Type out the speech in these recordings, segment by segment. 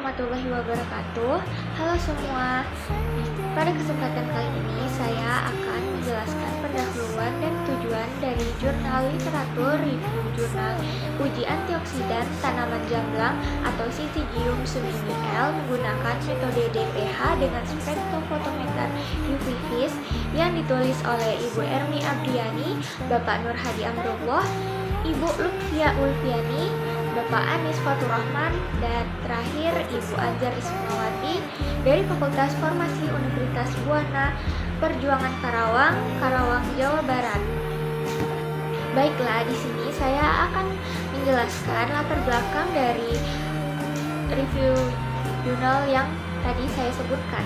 warahmatullahi wabarakatuh. Halo semua. Pada kesempatan kali ini saya akan menjelaskan pendahuluan dan tujuan dari jurnal literatur review jurnal uji antioksidan tanaman jamblang atau Syzygium subinii menggunakan metode DPH dengan spektrofotometer UV vis yang ditulis oleh Ibu Ermi Abdiani, Bapak Nur Hadi Amrullah, Ibu Lutfia Ulfiani, Bapak Anis Faturrahman, dan terakhir Ibu Anjar Ismawati dari Fakultas Farmasi Universitas Buana Perjuangan Karawang, Jawa Barat. Baiklah, di sini saya akan menjelaskan latar belakang dari review jurnal yang tadi saya sebutkan.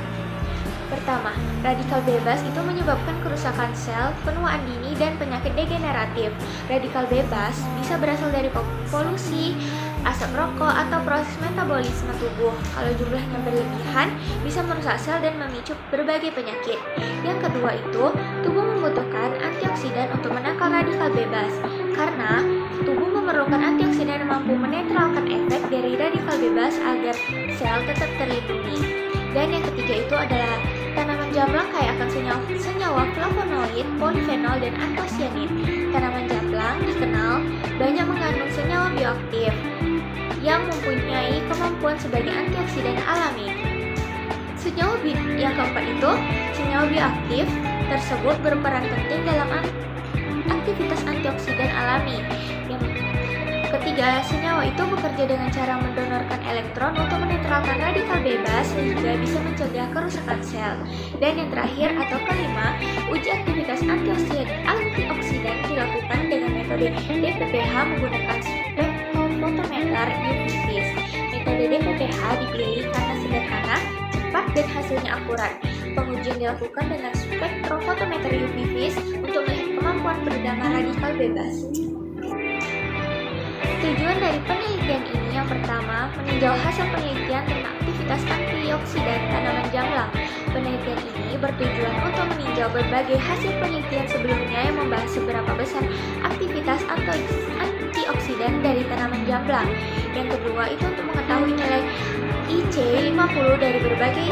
Pertama, radikal bebas itu menyebabkan kerusakan sel, penuaan dini, dan penyakit degeneratif. Radikal bebas bisa berasal dari polusi, asap rokok, atau proses metabolisme tubuh. Kalau jumlahnya berlebihan, bisa merusak sel dan memicu berbagai penyakit. Yang kedua itu, tubuh membutuhkan antioksidan untuk menangkal radikal bebas. Karena tubuh memerlukan antioksidan yang mampu menetralkan efek dari radikal bebas agar sel tetap terlindungi. Dan yang ketiga itu adalah tanaman jamblang kaya akan senyawa flavonoid, polifenol, dan antosianin. Tanaman jamblang dikenal banyak mengandung senyawa bioaktif yang mempunyai kemampuan sebagai antioksidan alami. Senyawa yang keempat itu, senyawa bioaktif tersebut berperan penting dalam aktivitas antioksidan alami. Yang ketiga, senyawa itu bekerja dengan cara mendonorkan elektron untuk menetralkan radikal bebas sehingga bisa mencegah kerusakan sel. Dan yang terakhir atau kelima, uji aktivitas antioksidan dilakukan dengan metode DPPH menggunakan spektrofotometer UV vis. Metode DPPH dipilih karena sederhana, cepat, dan hasilnya akurat. Pengujian dilakukan dengan spektrofotometer UV vis untuk melihat kemampuan peredaman radikal bebas. Tujuan dari penelitian ini yang pertama, meninjau hasil penelitian tentang aktivitas antioksidan tanaman jamblang. Penelitian ini bertujuan untuk meninjau berbagai hasil penelitian sebelumnya yang membahas seberapa besar aktivitas antioksidan dari tanaman jamblang. Yang kedua itu untuk mengetahui nilai IC50 dari berbagai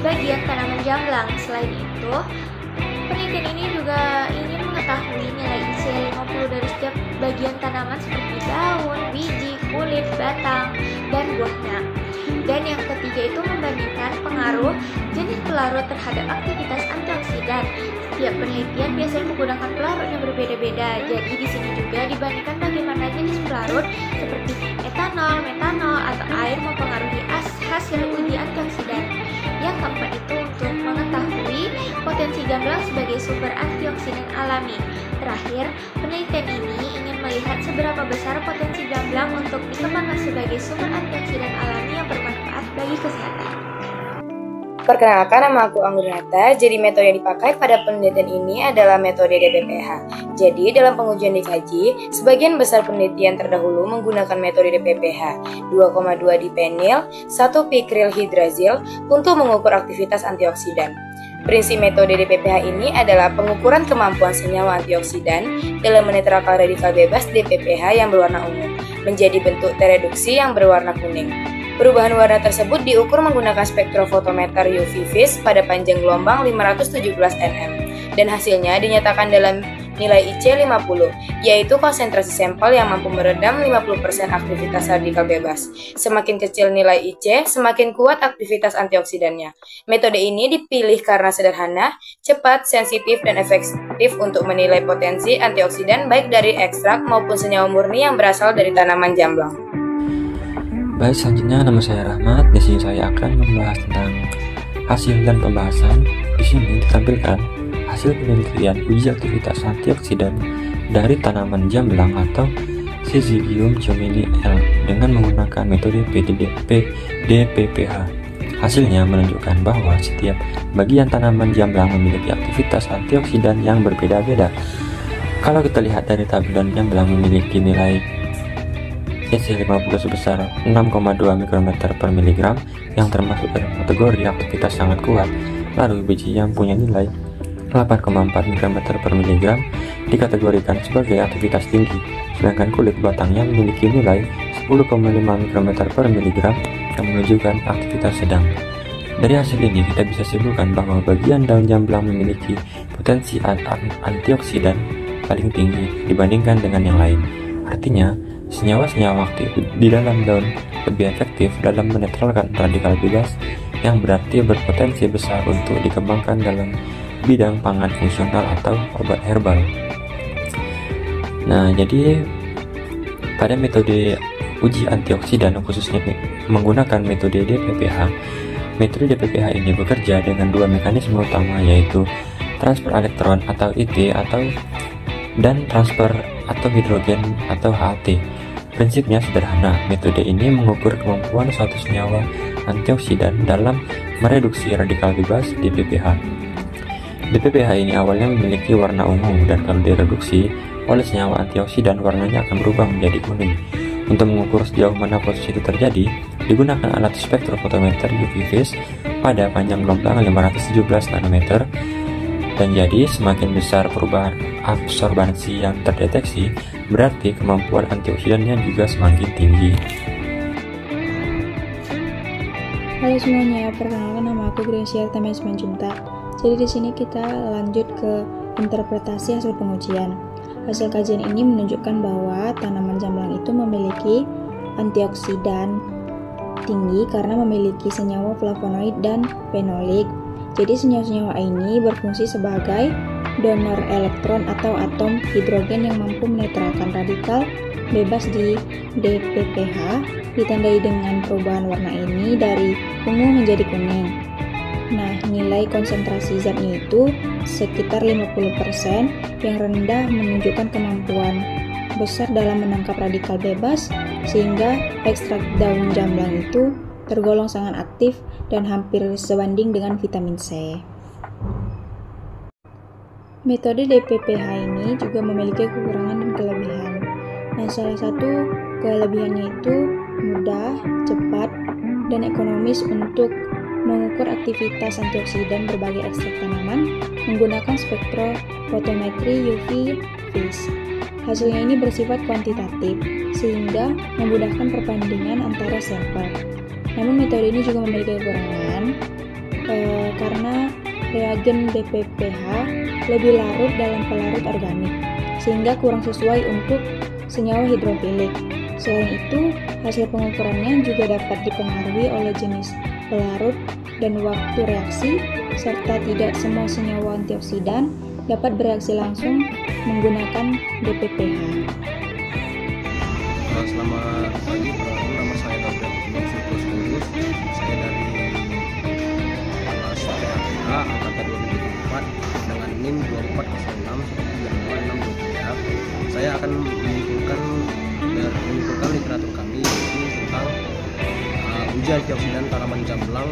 bagian tanaman jamblang. Selain itu, penelitian ini juga ingin mengetahui nilai IC50 dari setiap bagian tanaman seperti daun, biji, kulit, batang, dan buahnya. Dan yang ketiga itu membandingkan pengaruh jenis pelarut terhadap aktivitas antioksidan. Setiap penelitian biasanya menggunakan pelarut yang berbeda-beda. Jadi di sini juga dibandingkan bagaimana jenis pelarut seperti etanol, metanol, atau air mempengaruhi hasil uji antioksidan. Yang keempat itu untuk mengetahui potensi jamblang sebagai sumber antioksidan alami. Terakhir, penelitian ini ingin melihat seberapa besar potensi jamblang untuk dikembangkan sebagai sumber antioksidan alami yang bermanfaat bagi kesehatan. Perkenalkan, nama aku Anggurnata. Jadi metode yang dipakai pada penelitian ini adalah metode DPPH. Jadi dalam pengujian dikaji, sebagian besar penelitian terdahulu menggunakan metode DPPH 2,2 dipenil 1 pikrilhidrazil untuk mengukur aktivitas antioksidan. Prinsip metode DPPH ini adalah pengukuran kemampuan senyawa antioksidan dalam menetralkan radikal bebas DPPH yang berwarna ungu menjadi bentuk tereduksi yang berwarna kuning. Perubahan warna tersebut diukur menggunakan spektrofotometer UV vis pada panjang gelombang 517 nm dan hasilnya dinyatakan dalam nilai IC50, yaitu konsentrasi sampel yang mampu meredam 50% aktivitas radikal bebas. Semakin kecil nilai IC, semakin kuat aktivitas antioksidannya. Metode ini dipilih karena sederhana, cepat, sensitif, dan efektif untuk menilai potensi antioksidan baik dari ekstrak maupun senyawa murni yang berasal dari tanaman jamblang. Baik, selanjutnya nama saya Rahmat. Di sini saya akan membahas tentang hasil dan pembahasan. Di sini ditampilkan hasil penelitian uji aktivitas antioksidan dari tanaman jamblang atau Syzygium subinii dengan menggunakan metode DPPH. Hasilnya menunjukkan bahwa setiap bagian tanaman jamblang memiliki aktivitas antioksidan yang berbeda-beda. Kalau kita lihat dari tabel jamblang memiliki nilai IC50 sebesar 6,2 mikrometer per miligram yang termasuk dalam kategori aktivitas sangat kuat. Lalu biji yang punya nilai 8,4 mikrometer per miligram dikategorikan sebagai aktivitas tinggi, sedangkan kulit batang yang memiliki nilai 10,5 mikrometer per miligram yang menunjukkan aktivitas sedang. Dari hasil ini kita bisa simpulkan bahwa bagian daun jamblang memiliki potensi antioksidan paling tinggi dibandingkan dengan yang lain. Artinya, senyawa-senyawa aktif di dalam daun lebih efektif dalam menetralkan radikal bebas yang berarti berpotensi besar untuk dikembangkan dalam bidang pangan fungsional atau obat herbal. Nah, jadi pada metode uji antioksidan khususnya menggunakan metode DPPH, metode DPPH ini bekerja dengan dua mekanisme utama, yaitu transfer elektron atau IT dan transfer atom hidrogen atau HAT. Prinsipnya sederhana, metode ini mengukur kemampuan suatu senyawa antioksidan dalam mereduksi radikal bebas DPPH. DPPH ini awalnya memiliki warna ungu dan kalau direduksi oleh senyawa antioksidan warnanya akan berubah menjadi kuning. Untuk mengukur sejauh mana proses itu terjadi, digunakan alat spektrofotometer UV phase pada panjang gelombang 517 nanometer, dan jadi semakin besar perubahan absorbansi yang terdeteksi, berarti kemampuan antioksidannya juga semakin tinggi. Halo semuanya, perkenalkan nama aku Gracia Tamia Simanjuntak. Jadi di sini kita lanjut ke interpretasi hasil pengujian. Hasil kajian ini menunjukkan bahwa tanaman jamblang itu memiliki antioksidan tinggi karena memiliki senyawa flavonoid dan fenolik. Jadi senyawa-senyawa ini berfungsi sebagai donor elektron atau atom hidrogen yang mampu menetralkan radikal bebas di DPPH, ditandai dengan perubahan warna ini dari ungu menjadi kuning. Nah, nilai konsentrasi zatnya itu sekitar 50%, yang rendah menunjukkan kemampuan besar dalam menangkap radikal bebas, sehingga ekstrak daun jamblang itu tergolong sangat aktif dan hampir sebanding dengan vitamin C. Metode DPPH ini juga memiliki kekurangan dan kelebihan. Nah, salah satu kelebihannya itu mudah, cepat, dan ekonomis untuk mengukur aktivitas antioksidan berbagai ekstrak tanaman menggunakan spektrofotometri UV phase. Hasilnya ini bersifat kuantitatif, sehingga memudahkan perbandingan antara sampel. Namun metode ini juga memiliki kekurangan karena reagen DPPH lebih larut dalam pelarut organik, sehingga kurang sesuai untuk senyawa hidrofilik. Selain itu, hasil pengukurannya juga dapat dipengaruhi oleh jenis pelarut dan waktu reaksi, serta tidak semua senyawa antioksidan dapat bereaksi langsung menggunakan DPPH. Selamat pagi, nama saya Dr. Sulkus Kurus. Saya dari kelas PAPH angkatan 2004 dengan NIM 2406-13623. Saya akan menyimpulkan literatur kami tentang uji antioksidan tanaman jamblang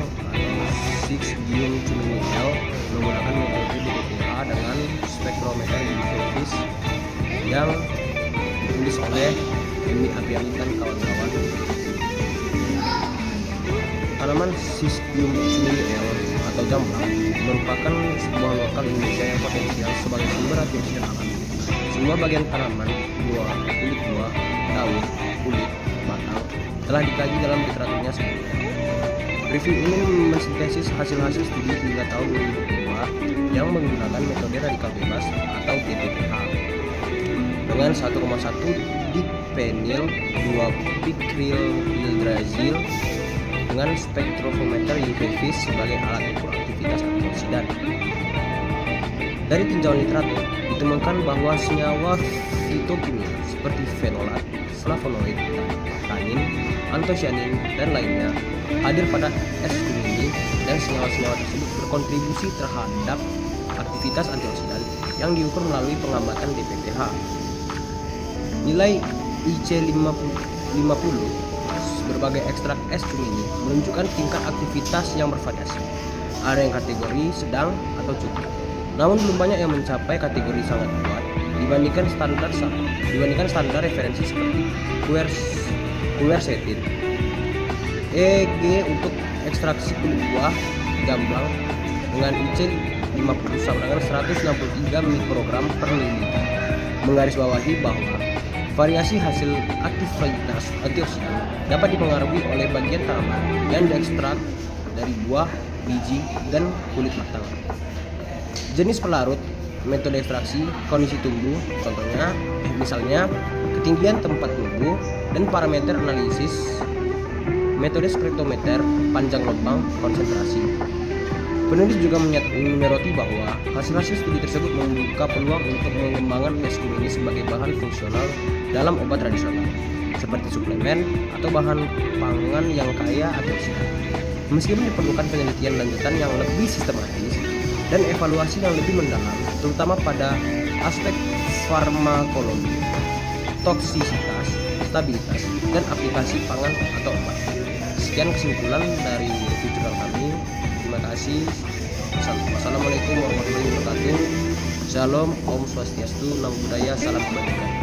6-Guion-Chumini-L menggunakan metode DPPH dengan spektrometer UV phase yang ditulis oleh Emi Abiani dan kawan-kawan. Tanaman 6-Guion-Chumini-L atau jamblang merupakan sebuah lokal Indonesia yang potensial sebagai sumber antioksidan alami. Semua bagian tanaman, buah, kulit buah, daun, kulit, batang telah dikaji dalam literaturnya sebelumnya. Review ini mensintesis hasil-hasil studi hingga tahun 2022 yang menggunakan metode radikal bebas atau DPPH dengan 1,1 dikpenil 2 pikrylhydrazil dengan spektrofometer UV phase sebagai alat ukur aktivitas antioksidan. Dari tinjauan literatur ditemukan bahwa senyawa fitokimia seperti fenolat, flavonoid, tanin, antosianin, dan lainnya hadir pada es kuning, dan senyawa-senyawa tersebut berkontribusi terhadap aktivitas antioksidan yang diukur melalui pengamatan DPPH. Nilai IC50 berbagai ekstrak es cumini menunjukkan tingkat aktivitas yang bervariasi. Ada yang kategori sedang atau cukup, namun belum banyak yang mencapai kategori sangat kuat dibandingkan standar referensi seperti quercetin. EG untuk ekstraksi kulit buah jamblang dengan IC 50 sama dengan 163 mikrogram per mililiter. Menggarisbawahi bahwa Variasi hasil aktivitas antioksidan dapat dipengaruhi oleh bagian tanaman yang diekstrak dari buah, biji, dan kulit matang. Jenis pelarut, metode ekstraksi, kondisi tumbuh, contohnya misalnya ketinggian tempat tumbuh, dan parameter analisis, metode spektrometer, panjang lubang, konsentrasi. Penulis juga menyoroti bahwa hasil-hasil studi tersebut membuka peluang untuk mengembangkan PSQ ini sebagai bahan fungsional dalam obat tradisional, seperti suplemen atau bahan pangan yang kaya antioksidan. Meskipun diperlukan penelitian lanjutan yang lebih sistematis dan evaluasi yang lebih mendalam, terutama pada aspek farmakologi, toksisitas, stabilitas, dan aplikasi pangan atau obat. Sekian kesimpulan dari review jurnal kami. Terima kasih. Wassalamualaikum warahmatullahi wabarakatuh. Shalom, Om Swastiastu, Namo Buddhaya, Salam Kebajikan.